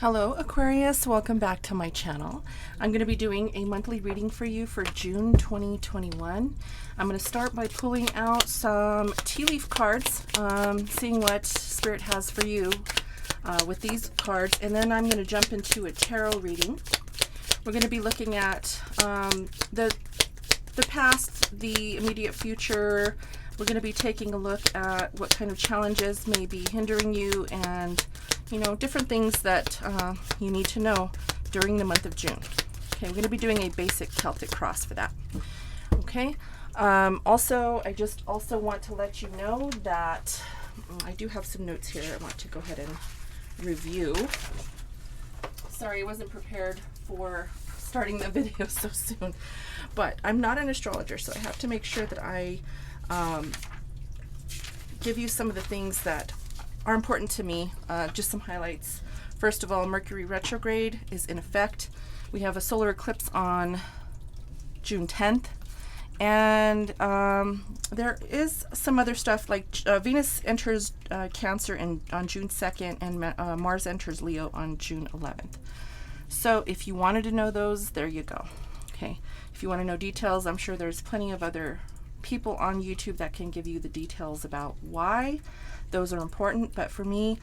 Hello Aquarius, welcome back to my channel. I'm going to be doing a monthly reading for you for June 2021. I'm going to start by pulling out some tea leaf cards, seeing what Spirit has for you with these cards, and then I'm going to jump into a tarot reading. We're going to be looking at the past, the immediate future. We're going to be taking a look at what kind of challenges may be hindering you and different things that you need to know during the month of June. Okay, I'm going to be doing a basic Celtic cross for that. Okay, also, I just also want to let you know that I do have some notes here I want to go ahead and review. Sorry, I wasn't prepared for starting the video so soon, but I'm not an astrologer, so I have to make sure that I give you some of the things that are important to me. Just some highlights. First of all, Mercury retrograde is in effect. We have a solar eclipse on June 10th, and there is some other stuff like Venus enters Cancer on June 2nd, and Mars enters Leo on June 11th. So if you wanted to know those, there you go. Okay, if you want to know details, I'm sure there's plenty of other people on YouTube that can give you the details about why those are important. But for me,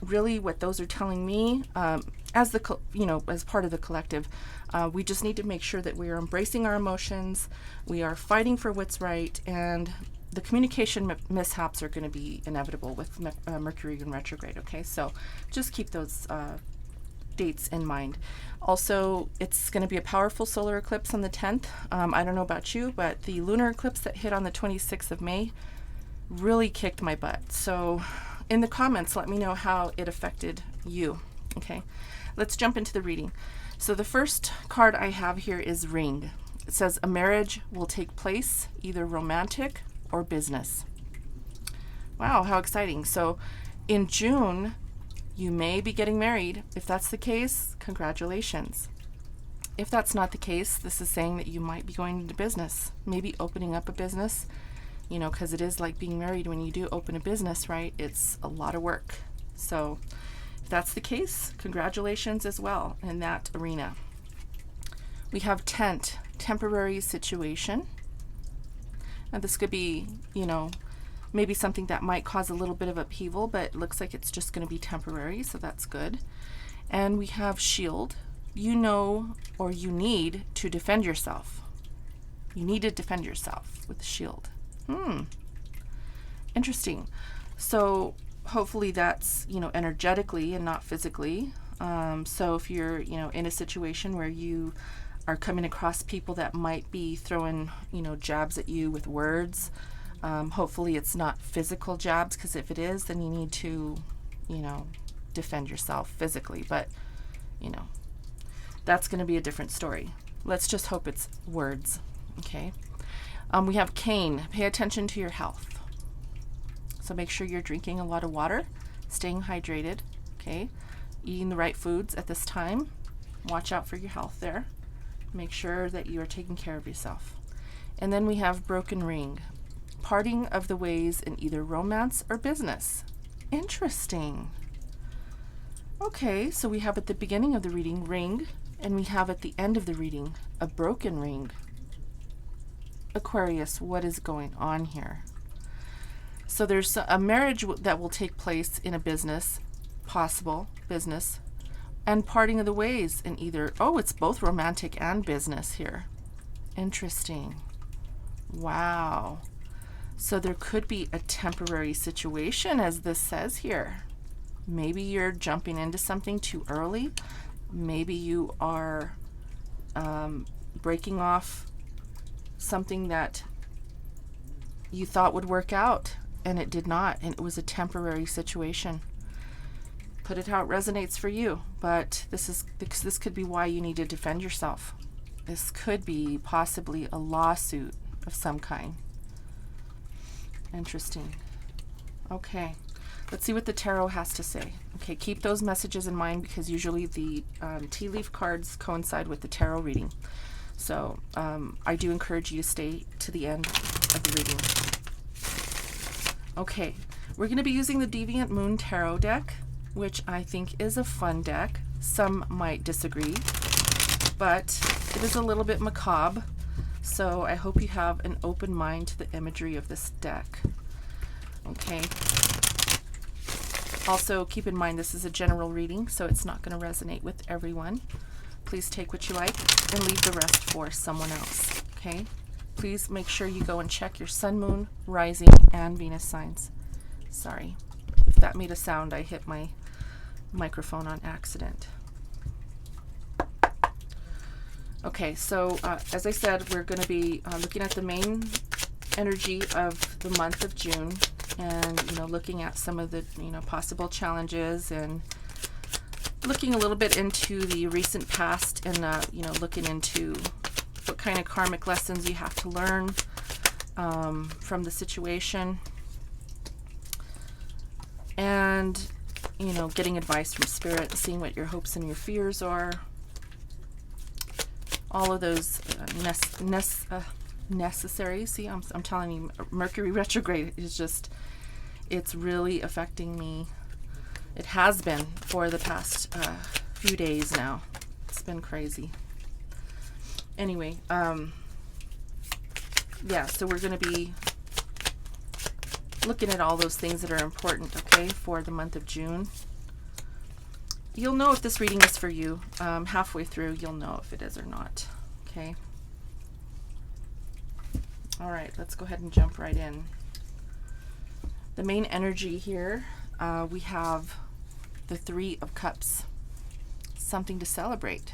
really what those are telling me, as the as part of the collective, we just need to make sure that we are embracing our emotions, we are fighting for what's right, and the communication mishaps are going to be inevitable with Mercury in retrograde. Okay, so just keep those dates in mind. Also, it's going to be a powerful solar eclipse on the 10th. I don't know about you, but the lunar eclipse that hit on the 26th of May really kicked my butt. So in the comments, let me know how it affected you. Okay, let's jump into the reading. So the first card I have here is Ring. It says a marriage will take place, either romantic or business. Wow, how exciting. So in June, you may be getting married. If that's the case, congratulations. If that's not the case, this is saying that you might be going into business, maybe opening up a business, because it is like being married. When you do open a business, right, it's a lot of work. So if that's the case, congratulations as well in that arena. We have tent, temporary situation. And this could be, maybe something that might cause a little bit of upheaval, but it looks like it's just going to be temporary, so that's good. And we have shield. Or you need to defend yourself. You need to defend yourself with the shield. Interesting. So hopefully that's, energetically and not physically. So if you're, in a situation where you are coming across people that might be throwing, jabs at you with words, hopefully it's not physical jabs, because if it is, then you need to, defend yourself physically. But, that's going to be a different story. Let's just hope it's words. Okay. We have cane. Pay attention to your health. So make sure you're drinking a lot of water, staying hydrated. Okay. Eating the right foods at this time. Watch out for your health there. Make sure that you are taking care of yourself. And then we have broken ring. Parting of the ways in either romance or business. Interesting. Okay, so we have at the beginning of the reading, ring, and we have at the end of the reading, a broken ring. Aquarius, what is going on here? So there's a marriage that will take place in a business, possible business, and parting of the ways in either, it's both romantic and business here. Interesting. Wow. So there could be a temporary situation, as this says here. Maybe you're jumping into something too early. Maybe you are breaking off something that you thought would work out, and it did not, and it was a temporary situation. Put it how it resonates for you, but this could be why you need to defend yourself. This could be possibly a lawsuit of some kind. Interesting. Okay, let's see what the tarot has to say. Okay, keep those messages in mind, because usually the tea leaf cards coincide with the tarot reading. So I do encourage you to stay to the end of the reading. Okay, we're going to be using the Deviant Moon Tarot deck. which I think is a fun deck. Some might disagree, but it is a little bit macabre. So I hope you have an open mind to the imagery of this deck. Okay. Also, keep in mind this is a general reading, so it's not going to resonate with everyone. Please take what you like and leave the rest for someone else. Okay. Please make sure you go and check your sun, moon, rising, and Venus signs. Sorry. If that made a sound, I hit my microphone on accident. Okay, so as I said, we're going to be looking at the main energy of the month of June, and looking at some of the possible challenges, and looking a little bit into the recent past, and looking into what kind of karmic lessons you have to learn from the situation, and getting advice from spirit, seeing what your hopes and your fears are. All of those necessary. See, I'm telling you, Mercury retrograde is just, it's really affecting me. It has been for the past few days now. It's been crazy. Anyway, yeah, so we're going to be looking at all those things that are important, okay, for the month of June. You'll know if this reading is for you. Halfway through, you'll know if it is or not. Okay. All right, let's go ahead and jump right in. The main energy here, we have the Three of Cups. Something to celebrate.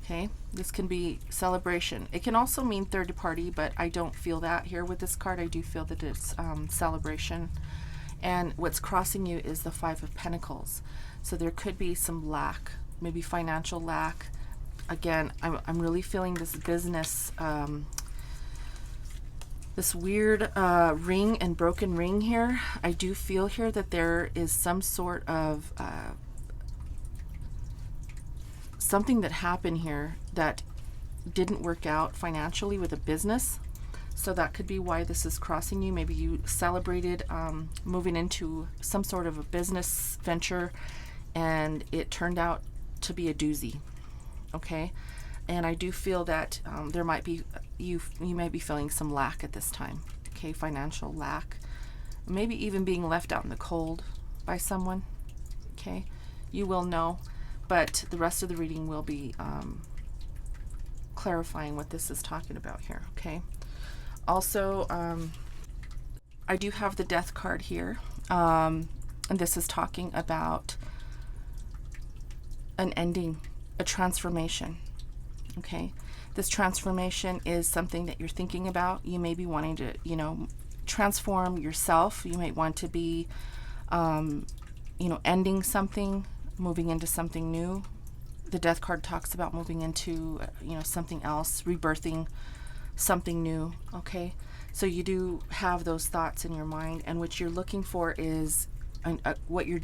Okay, this can be celebration. It can also mean third party, but I don't feel that here with this card. I do feel that it's celebration. And what's crossing you is the Five of Pentacles. So there could be some lack, maybe financial lack. Again, I'm really feeling this business, this weird ring and broken ring here. I do feel here that there is some sort of something that happened here that didn't work out financially with a business. So that could be why this is crossing you. Maybe you celebrated moving into some sort of a business venture, and it turned out to be a doozy. Okay, and I do feel that there might be you may be feeling some lack at this time. Okay, financial lack, maybe even being left out in the cold by someone. Okay, you will know, but the rest of the reading will be clarifying what this is talking about here. Okay. Also, I do have the Death card here, and this is talking about an ending, a transformation. Okay, this transformation is something that you're thinking about. You may be wanting to, transform yourself. You might want to be, ending something, moving into something new. The Death card talks about moving into, something else, rebirthing something new. Okay, so you do have those thoughts in your mind, and what you're looking for is what you're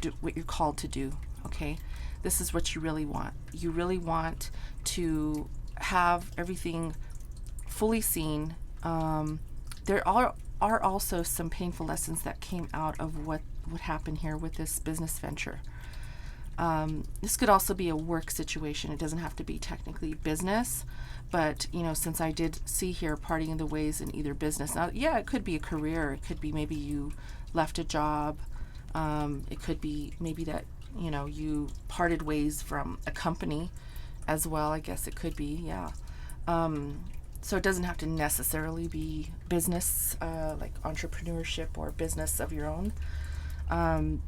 called to do. Okay, this is what you really want. You really want to have everything fully seen. There are also some painful lessons that came out of what happened here with this business venture. This could also be a work situation. It doesn't have to be technically business, but since I did see here parting the ways in either business. Now, yeah, it could be a career. It could be maybe you left a job. It could be maybe that you parted ways from a company as well. I guess it could be, yeah. So it doesn't have to necessarily be business, like entrepreneurship or business of your own.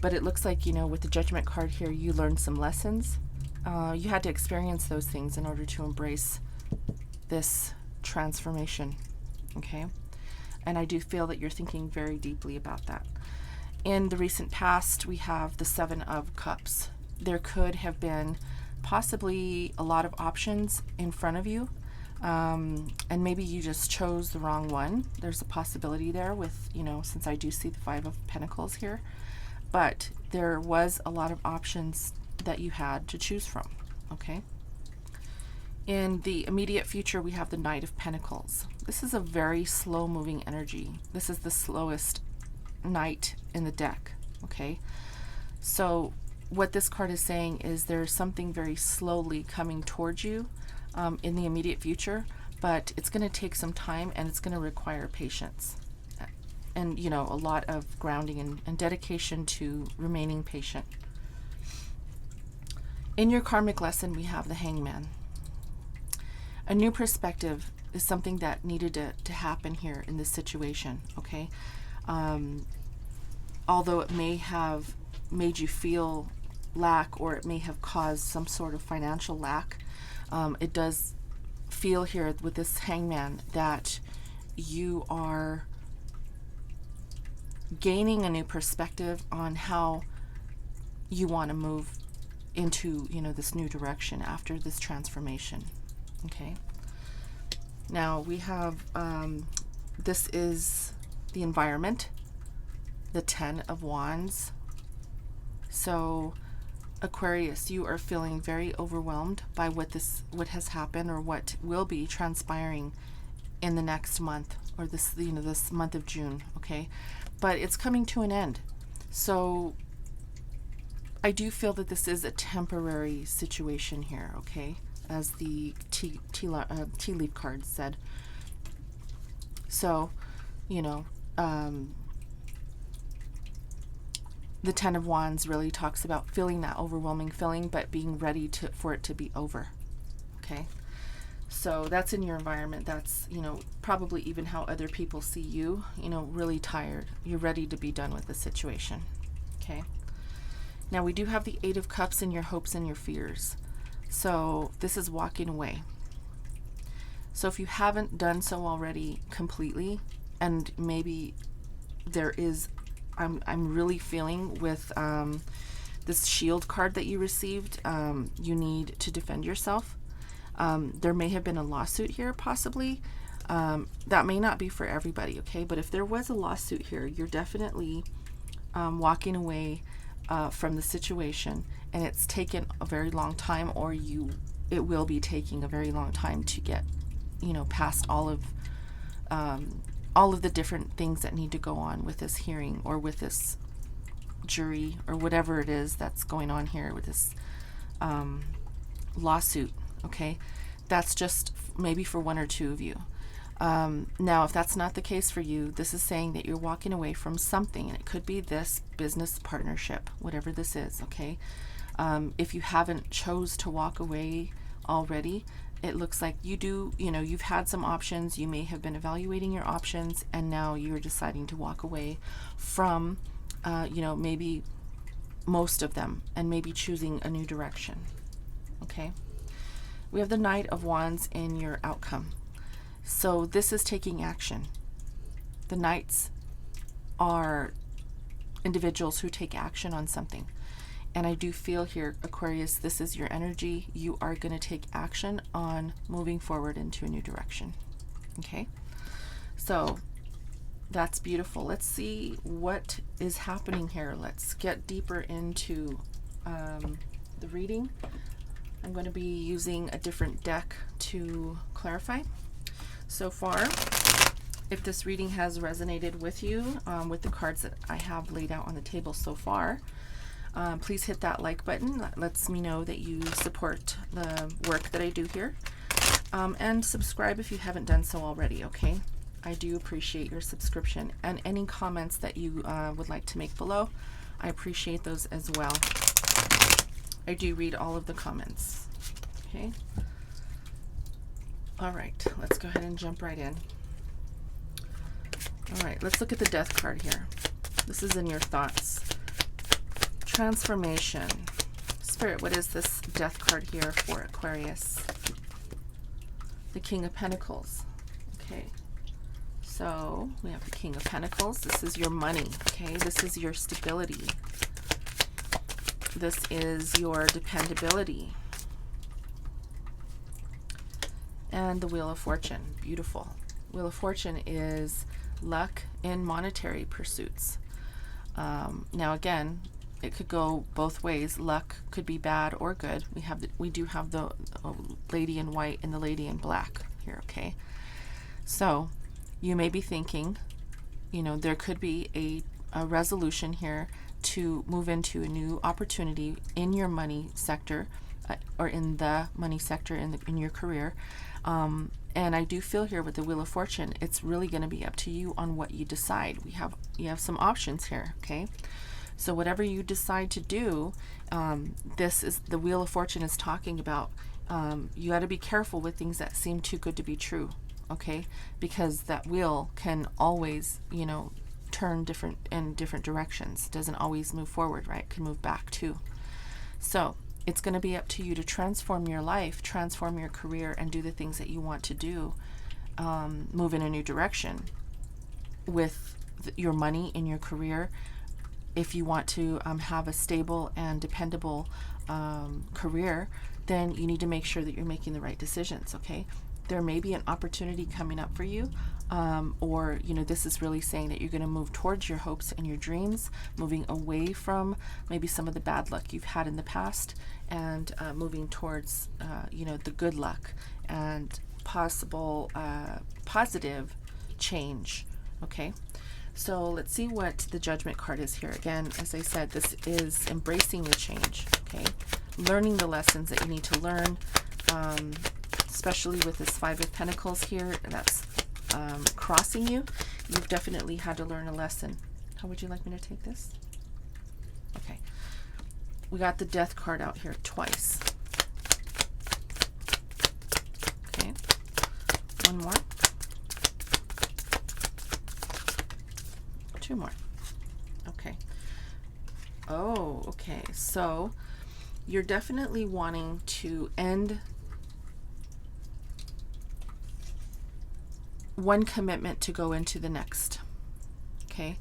But it looks like, with the Judgment card here, you learned some lessons. You had to experience those things in order to embrace this transformation. Okay? And I do feel that you're thinking very deeply about that. In the recent past, we have the Seven of Cups. There could have been possibly a lot of options in front of you. And maybe you just chose the wrong one. There's a possibility there with, since I do see the Five of Pentacles here. But there was a lot of options that you had to choose from. Okay? In the immediate future, we have the Knight of Pentacles. This is a very slow-moving energy. This is the slowest knight in the deck. Okay? So what this card is saying is there's something very slowly coming towards you in the immediate future, but it's going to take some time and it's going to require patience and, you know, a lot of grounding and dedication to remaining patient. In your karmic lesson, we have the Hangman. A new perspective is something that needed to happen here in this situation, okay? Although it may have made you feel lack, or it may have caused some sort of financial lack, it does feel here with this Hangman that you are gaining a new perspective on how you want to move into, you know, this new direction after this transformation. Okay, now we have this is the environment, the 10 of Wands. So Aquarius, you are feeling very overwhelmed by what has happened, or what will be transpiring in the next month, or this, you know, this month of June. Okay, but it's coming to an end. So I do feel that this is a temporary situation here, okay, as the tea leaf card said. So, you know, the 10 of Wands really talks about feeling that overwhelming feeling, but being ready for it to be over, okay? So that's in your environment. That's, you know, probably even how other people see you, you know, really tired. You're ready to be done with the situation, okay? Now we do have the 8 of Cups in your hopes and your fears. So this is walking away. So if you haven't done so already completely, and maybe there is, I'm really feeling with this shield card that you received, you need to defend yourself. There may have been a lawsuit here, possibly. That may not be for everybody, okay? But if there was a lawsuit here, you're definitely walking away from the situation, and it's taken a very long time, or it will be taking a very long time to get, you know, past all of the different things that need to go on with this hearing, or with this jury, or whatever it is that's going on here with this lawsuit, okay? That's just maybe for one or two of you. Now, if that's not the case for you, this is saying that you're walking away from something, and it could be this business partnership, whatever this is, okay? If you haven't chose to walk away already, it looks like you do, you know, you've had some options, you may have been evaluating your options, and now you're deciding to walk away from, you know, maybe most of them, and maybe choosing a new direction, okay? We have the Knight of Wands in your outcome. So this is taking action. The Knights are individuals who take action on something. And I do feel here, Aquarius, this is your energy. You are going to take action on moving forward into a new direction. Okay? So that's beautiful. Let's see what is happening here. Let's get deeper into the reading. I'm going to be using a different deck to clarify. So far, if this reading has resonated with you, with the cards that I have laid out on the table so far, please hit that like button. That lets me know that you support the work that I do here. And subscribe if you haven't done so already, okay? I do appreciate your subscription, and any comments that you would like to make below, I appreciate those as well. I do read all of the comments, okay? All right, let's go ahead and jump right in. All right, let's look at the Death card here. This is in your thoughts. Transformation. Spirit, what is this Death card here for Aquarius? The King of Pentacles. Okay, so we have the King of Pentacles. This is your money, okay? This is your stability. This is your dependability. And the Wheel of Fortune. Beautiful. Wheel of Fortune is luck in monetary pursuits. Now again, it could go both ways. Luck could be bad or good. We do have the Lady in White and the Lady in Black here, okay? So you may be thinking, you know, there could be a resolution here to move into a new opportunity in your money sector, or in the money sector in your career. And I do feel here with the Wheel of Fortune, it's really going to be up to you on what you decide. You have some options here, okay? So whatever you decide to do, this is the Wheel of Fortune is talking about. You got to be careful with things that seem too good to be true, okay? Because that wheel can always, turn in different directions. It doesn't always move forward, right? It can move back too. So it's going to be up to you to transform your life, transform your career, and do the things that you want to do. Move in a new direction with your money in your career. If you want to have a stable and dependable career, then you need to make sure that you're making the right decisions, okay? There may be an opportunity coming up for you, or this is really saying that you're going to move towards your hopes and your dreams, moving away from maybe some of the bad luck you've had in the past, and moving towards the good luck and possible positive change, okay? So let's see what the Judgment card is here. Again, as I said, this is embracing the change, okay? Learning the lessons that you need to learn, especially with this Five of Pentacles here, that's crossing you. You've definitely had to learn a lesson. How would you like me to take this? Okay. We got the Death card out here twice. Okay. One more. Two more. Okay. Oh, okay. So you're definitely wanting to end one commitment to go into the next. Okay.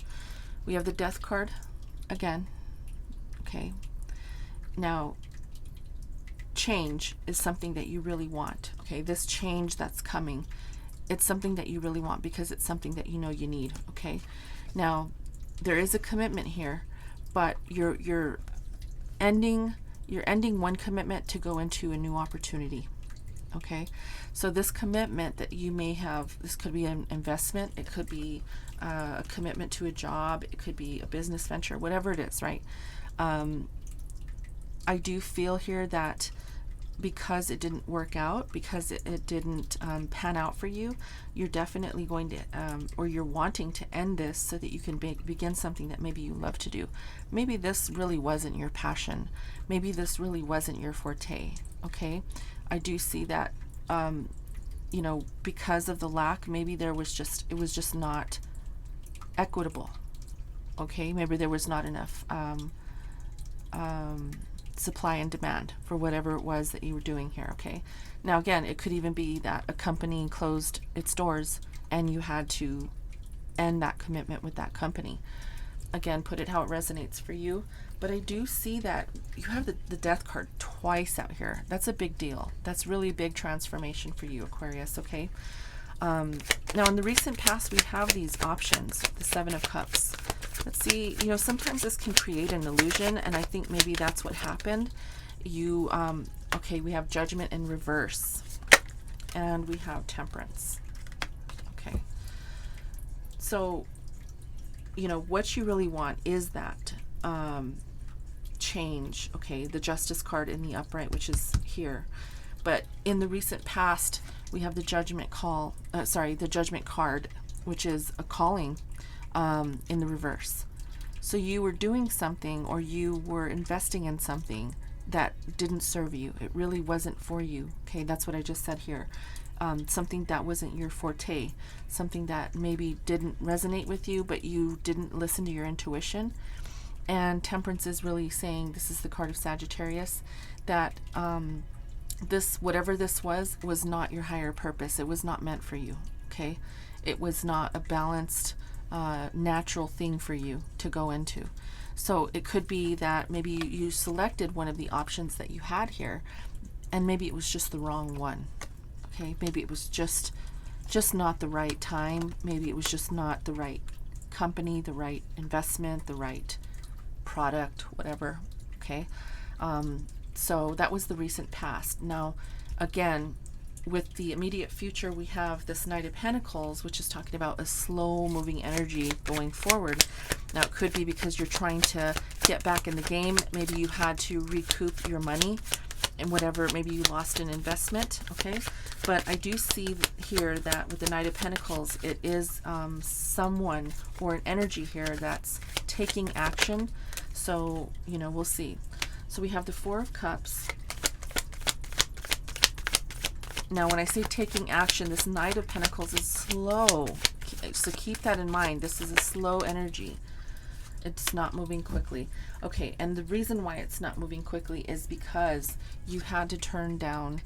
We have the Death card again. Okay. Now, change is something that you really want. Okay. This change that's coming, it's something that you really want because it's something that you know you need. Okay. Now, there is a commitment here, but you're ending one commitment to go into a new opportunity. Okay, so this commitment that you may have, this could be an investment, it could be a commitment to a job, it could be a business venture, whatever it is, right? I do feel here that because it didn't work out, because it didn't pan out for you, you're definitely going to, or you're wanting to end this so that you can begin something that maybe you love to do. Maybe this really wasn't your passion. Maybe this really wasn't your forte, okay? I do see that, because of the lack, maybe it was just not equitable, okay? Maybe there was not enough supply and demand for whatever it was that you were doing here, okay? Now, again, it could even be that a company closed its doors and you had to end that commitment with that company. Again, put it how it resonates for you. But I do see that you have the Death card twice out here. That's a big deal. That's really a big transformation for you, Aquarius, okay? Now, in the recent past, we have these options, the Seven of Cups. Let's see, sometimes this can create an illusion, and I think maybe that's what happened. Okay, we have Judgment in reverse, and we have Temperance. Okay. So, what you really want is that change, okay? The Justice card in the upright, which is here. But in the recent past, we have the Judgment the Judgment card, which is a calling in the reverse. So you were doing something, or you were investing in something that didn't serve you. It really wasn't for you. Okay, that's what I just said here. Something that wasn't your forte, something that maybe didn't resonate with you, but you didn't listen to your intuition. And Temperance is really saying, this is the card of Sagittarius, that whatever this was not your higher purpose. It was not meant for you. Okay, it was not a balanced natural thing for you to go into. So it could be that maybe you selected one of the options that you had here, and maybe it was just the wrong one. Okay, maybe it was just not the right time. Maybe it was just not the right company, the right investment, the right product, whatever. Okay, so that was the recent past. Now, again, with the immediate future, we have this Knight of Pentacles, which is talking about a slow moving energy going forward. Now, it could be because you're trying to get back in the game. Maybe you had to recoup your money and whatever, maybe you lost an investment, okay? But I do see here that with the Knight of Pentacles, it is someone or an energy here that's taking action. So, you know, we'll see. So we have the Four of Cups. Now, when I say taking action, this Knight of Pentacles is slow. So keep that in mind. This is a slow energy. It's not moving quickly. Okay, and the reason why it's not moving quickly is because you had to turn down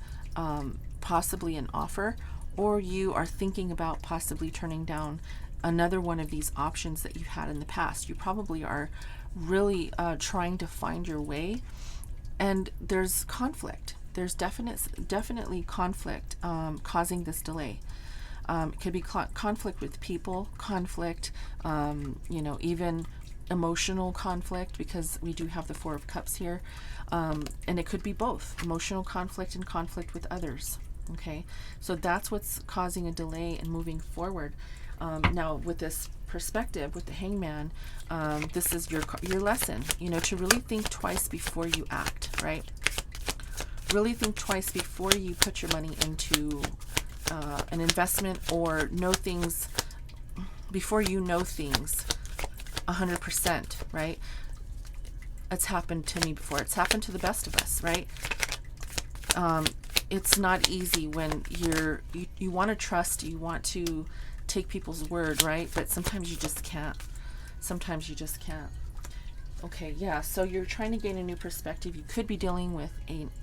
possibly an offer, or you are thinking about possibly turning down another one of these options that you've had in the past. You probably are really trying to find your way, and there's conflict. There's definitely conflict causing this delay. It could be conflict with people, conflict, you know, even emotional conflict, because we do have the Four of Cups here, and it could be both emotional conflict and conflict with others. Okay, so that's what's causing a delay in moving forward. Now with this perspective, with the Hangman, this is your lesson, you know, to really think twice before you act, right? Really think twice before you put your money into an investment, or know things before you know things 100%, right? It's happened to me before. It's happened to the best of us, right? It's not easy when you want to trust, you want to take people's word, right? But sometimes you just can't. Sometimes you just can't. Okay, yeah, so you're trying to gain a new perspective. You could be dealing with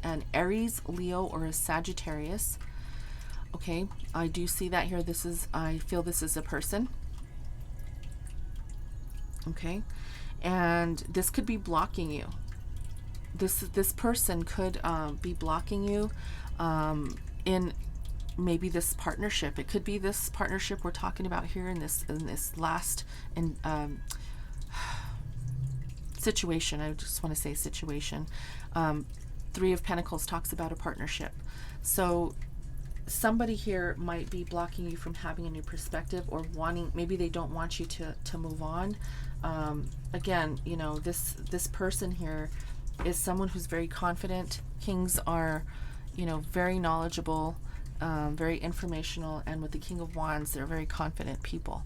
an Aries, Leo, or a Sagittarius. Okay, I do see that here. I feel this is a person. Okay, and this could be blocking you. This person could be blocking you in maybe this partnership. It could be this partnership we're talking about here in this last situation. I just want to say situation. Three of Pentacles talks about a partnership. So somebody here might be blocking you from having a new perspective, or wanting, maybe they don't want you to move on. Again, you know, this person here is someone who's very confident. Kings are, you know, very knowledgeable, very informational, and with the King of Wands, they're very confident people.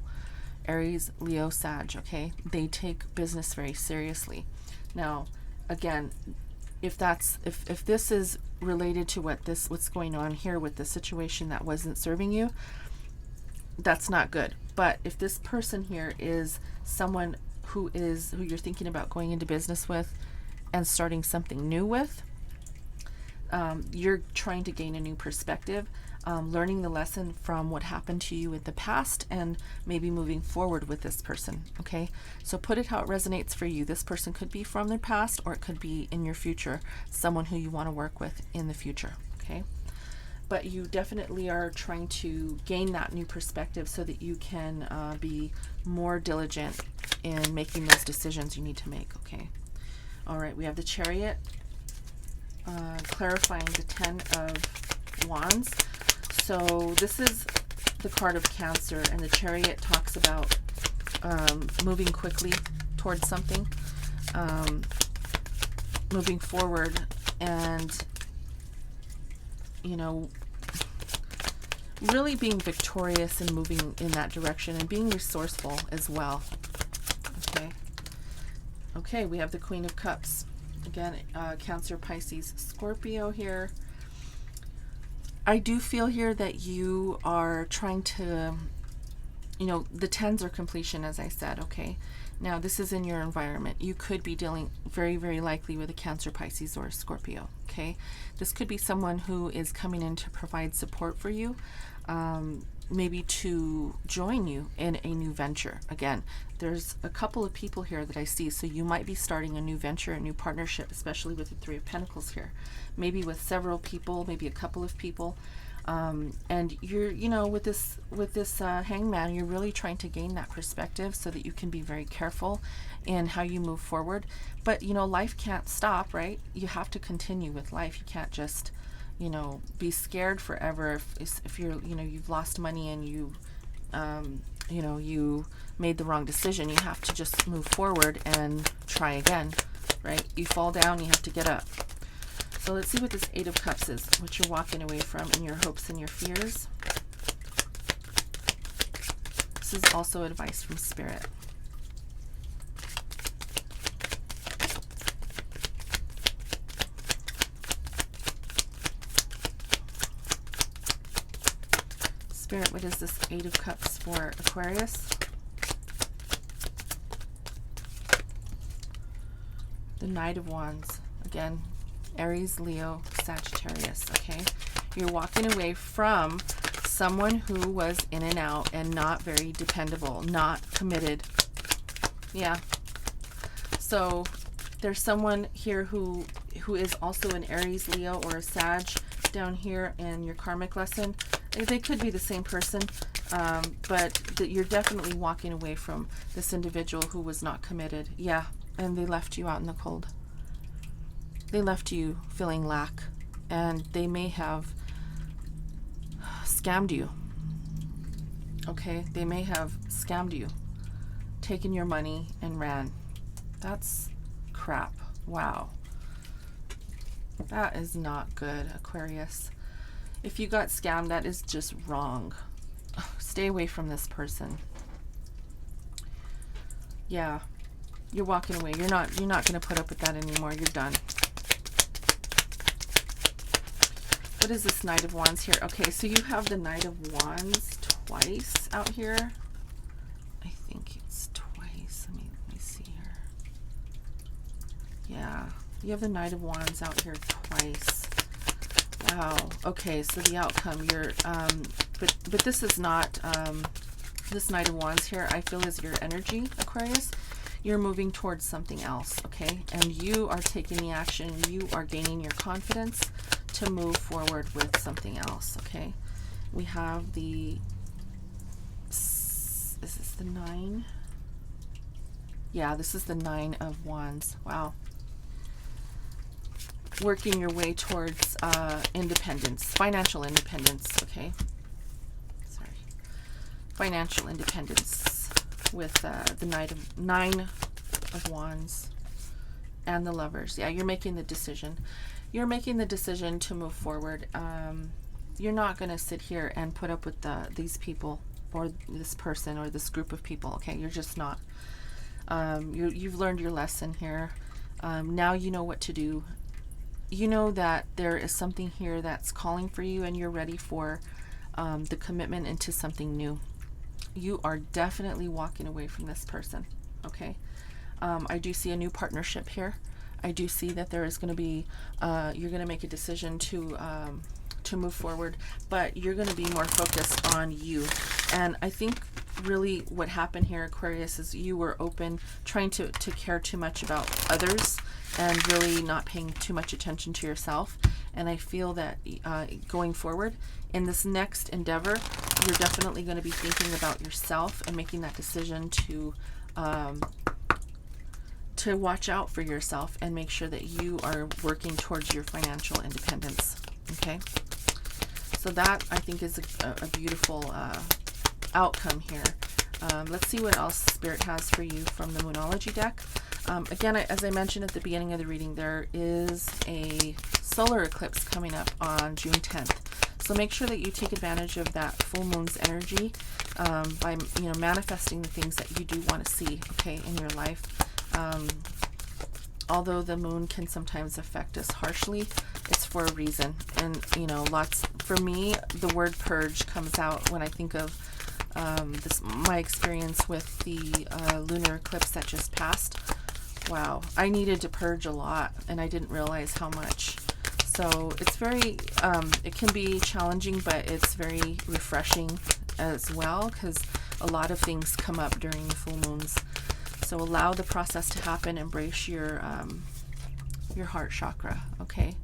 Aries, Leo, Sag, okay? They take business very seriously. Now, again, if this is related to what's going on here with the situation that wasn't serving you, that's not good. But if this person here is someone who you're thinking about going into business with and starting something new with, you're trying to gain a new perspective, learning the lesson from what happened to you in the past, and maybe moving forward with this person. Okay, so put it how it resonates for you. This person could be from their past, or it could be in your future, someone who you want to work with in the future. Okay, but you definitely are trying to gain that new perspective so that you can be more diligent in making those decisions you need to make. Okay, all right, we have the Chariot, clarifying the Ten of Wands. So this is the card of Cancer, and the Chariot talks about moving quickly towards something, moving forward, and, you know, really being victorious and moving in that direction, and being resourceful as well. Okay. Okay, we have the Queen of Cups. Again, Cancer, Pisces, Scorpio here. I do feel here that you are trying to, you know, the tens are completion, as I said. Okay, now this is in your environment. You could be dealing very, very likely with a Cancer, Pisces, or a Scorpio. Okay, this could be someone who is coming in to provide support for you, maybe to join you in a new venture. Again, there's a couple of people here that I see, so you might be starting a new venture, a new partnership, especially with the Three of Pentacles here, maybe with several people, maybe a couple of people, and you're, you know, with this Hangman, you're really trying to gain that perspective so that you can be very careful in how you move forward. But, you know, life can't stop, right? You have to continue with life. You can't just, you know, be scared forever if you're, you know, you've lost money and you you know, you made the wrong decision. You have to just move forward and try again, right? You fall down, you have to get up. So let's see what this Eight of Cups is, what you're walking away from in your hopes and your fears. This is also advice from Spirit. Spirit, what is this Eight of Cups for Aquarius? The Knight of Wands. Again, Aries, Leo, Sagittarius, okay? You're walking away from someone who was in and out and not very dependable, not committed. Yeah. So there's someone here who is also an Aries, Leo, or a Sag down here in your karmic lesson. They could be the same person, but you're definitely walking away from this individual who was not committed. Yeah, and they left you out in the cold. They left you feeling lack, and they may have scammed you. Okay, they may have scammed you, taken your money and ran. That's crap. Wow. That is not good, Aquarius. If you got scammed, that is just wrong. Stay away from this person. Yeah, you're walking away. You're not going to put up with that anymore. You're done. What is this Knight of Wands here? Okay, so you have the Knight of Wands twice out here. I think it's twice. Let me see here. Yeah, you have the Knight of Wands out here twice. Wow. Okay, so the outcome, you're but this is not this Knight of Wands here, I feel, is your energy, Aquarius. You're moving towards something else, okay? And you are taking the action, you are gaining your confidence to move forward with something else, okay? We have the, is this the 9? Yeah, this is the 9 of Wands. Wow. Working your way towards independence, financial independence, okay? Sorry. Financial independence with the 9 of Wands and the Lovers. Yeah, you're making the decision. You're making the decision to move forward. You're not going to sit here and put up with these people or this person or this group of people, okay? You're just not. You've learned your lesson here. Now you know what to do. You know that there is something here that's calling for you, and you're ready for the commitment into something new. You are definitely walking away from this person, okay? I do see a new partnership here. I do see that there is going to be, you're going to make a decision to move forward, but you're going to be more focused on you. And I think really what happened here, Aquarius, is you were open, trying to care too much about others and really not paying too much attention to yourself. And I feel that going forward in this next endeavor, you're definitely going to be thinking about yourself and making that decision to watch out for yourself and make sure that you are working towards your financial independence. Okay, so that I think is a beautiful outcome here. Let's see what else Spirit has for you from the Moonology deck. Again, as I mentioned at the beginning of the reading, there is a solar eclipse coming up on June 10th. So make sure that you take advantage of that full moon's energy by manifesting the things that you do want to see, okay, in your life. Although the moon can sometimes affect us harshly, it's for a reason. And for me, the word purge comes out when I think of my experience with the lunar eclipse that just passed. Wow, I needed to purge a lot, and I didn't realize how much. So it's very, it can be challenging, but it's very refreshing as well, because a lot of things come up during the full moons. So allow the process to happen. Embrace your heart chakra. Okay.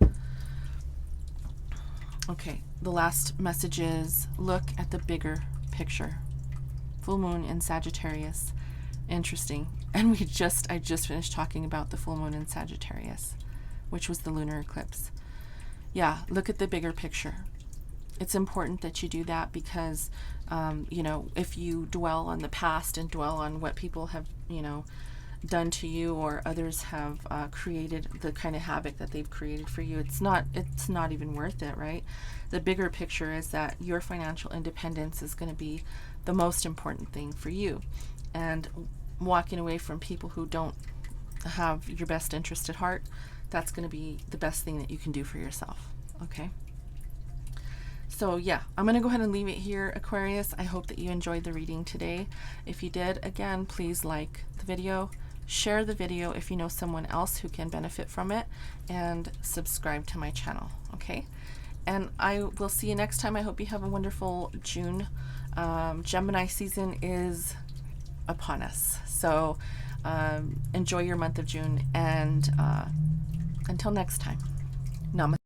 Okay. The last message is look at the bigger picture. Full moon in Sagittarius. Interesting. And I just finished talking about the full moon in Sagittarius, which was the lunar eclipse. Yeah. Look at the bigger picture. it's important that you do that because, you know, if you dwell on the past and dwell on what people have, you know, done to you or others have created, the kind of havoc that they've created for you, it's not even worth it, right? The bigger picture is that your financial independence is going to be the most important thing for you, and walking away from people who don't have your best interest at heart, that's going to be the best thing that you can do for yourself. Okay, so yeah, I'm going to go ahead and leave it here, Aquarius. I hope that you enjoyed the reading today. If you did, again, please like the video, share the video if you know someone else who can benefit from it, and subscribe to my channel. Okay, and I will see you next time. I hope you have a wonderful June. Gemini season is upon us, so enjoy your month of June, and until next time, namaste.